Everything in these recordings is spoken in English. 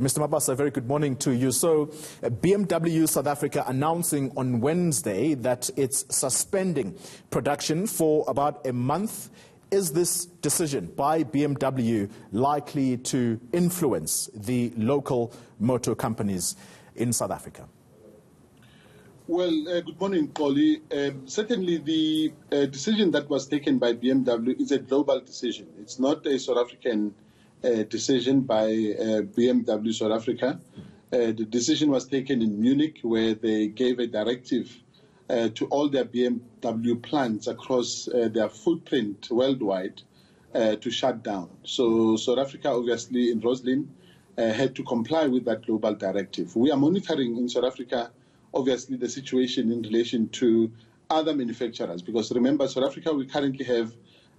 Mr. Mabasa, very good morning to you. So, BMW South Africa announcing on Wednesday that it's suspending production for about a month. Is this decision by BMW likely to influence the local motor companies in South Africa? Well, good morning, Polly. Certainly the decision that was taken by BMW is a global decision. It's not a South African decision by BMW South Africa. The decision was taken in Munich, where they gave a directive to all their BMW plants across their footprint worldwide to shut down. So South Africa, obviously, in Roslyn, had to comply with that global directive. We are monitoring in South Africa, obviously, the situation in relation to other manufacturers, because remember, South Africa, we currently have,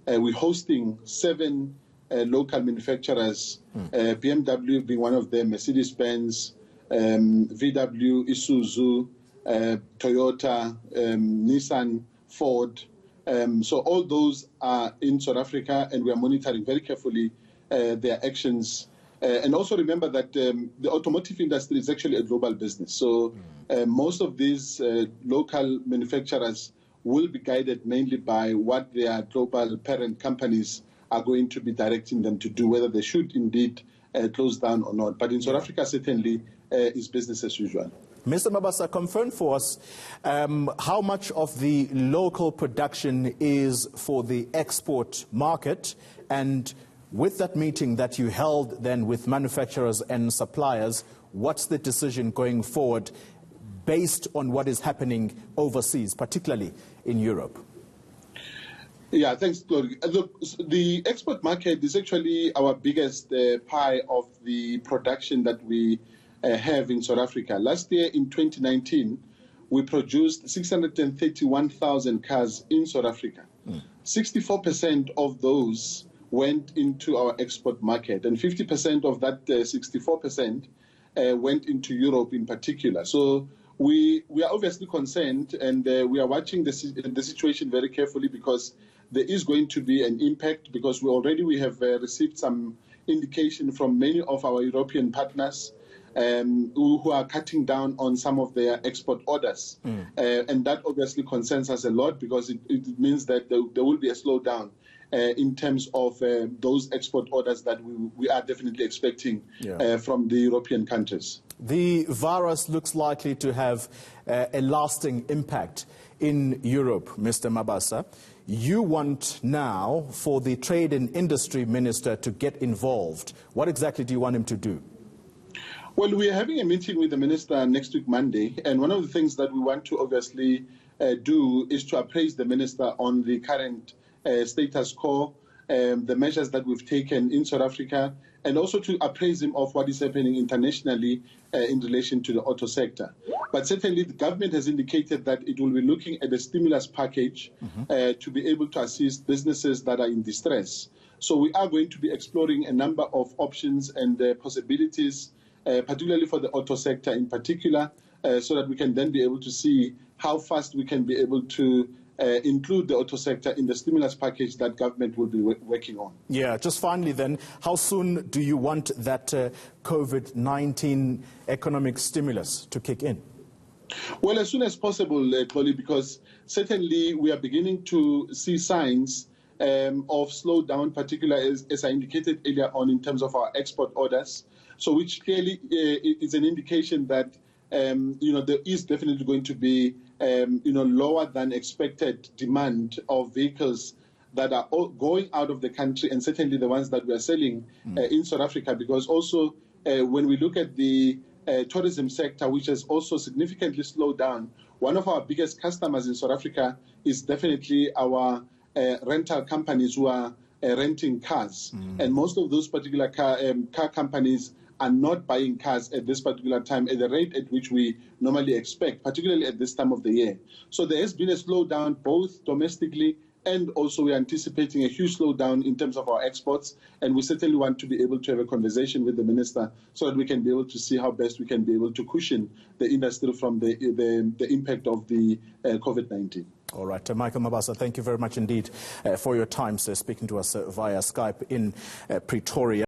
we're hosting 7 local manufacturers, BMW being one of them, Mercedes-Benz, VW, Isuzu, Toyota, Nissan, Ford. So all those are in South Africa, and we are monitoring very carefully their actions. And also remember that the automotive industry is actually a global business. So most of these local manufacturers will be guided mainly by what their global parent companies are going to be directing them to do, whether they should indeed close down or not. But in South Africa, certainly, is business as usual. Mr. Mabasa, confirm for us how much of the local production is for the export market, and with that meeting that you held then with manufacturers and suppliers, what's the decision going forward based on what is happening overseas, particularly in Europe? Yeah, thanks, Glory. Look, the export market is actually our biggest pie of the production that we have in South Africa. Last year, in 2019, we produced 631,000 cars in South Africa. 64% of those went into our export market, and 50% of that 64% went into Europe in particular. So we are obviously concerned, and we are watching the situation very carefully, because there is going to be an impact, because we have received some indication from many of our European partners who are cutting down on some of their export orders. And that obviously concerns us a lot, because it means that there will be a slowdown in terms of those export orders that we are definitely expecting from the European countries. The virus looks likely to have a lasting impact in Europe, Mr. Mabasa. You want now for the Trade and Industry Minister to get involved. What exactly do you want him to do? Well, we are having a meeting with the minister next week, Monday, and one of the things that we want to obviously do is to appraise the minister on the current status quo, the measures that we've taken in South Africa, and also to appraise him of what is happening internationally in relation to the auto sector. But certainly the government has indicated that it will be looking at a stimulus package to be able to assist businesses that are in distress. So we are going to be exploring a number of options and possibilities, particularly for the auto sector in particular, so that we can then be able to see how fast we can be able to include the auto sector in the stimulus package that government will be working on. Yeah, just finally then, how soon do you want that COVID-19 economic stimulus to kick in? Well, as soon as possible, Chloe, because certainly we are beginning to see signs of slowdown, particularly as I indicated earlier on in terms of our export orders. So which clearly is an indication that there is definitely going to be lower than expected demand of vehicles that are going out of the country, and certainly the ones that we are selling in South Africa, because also when we look at the tourism sector, which has also significantly slowed down, one of our biggest customers in South Africa is definitely our rental companies who are renting cars. And most of those particular car companies are not buying cars at this particular time at the rate at which we normally expect, particularly at this time of the year. So there has been a slowdown both domestically, and also we're anticipating a huge slowdown in terms of our exports, and we certainly want to be able to have a conversation with the minister so that we can be able to see how best we can be able to cushion the industry from the impact of the COVID-19. All right. Michael Mabasa, thank you very much indeed for your time, sir, speaking to us via Skype in Pretoria.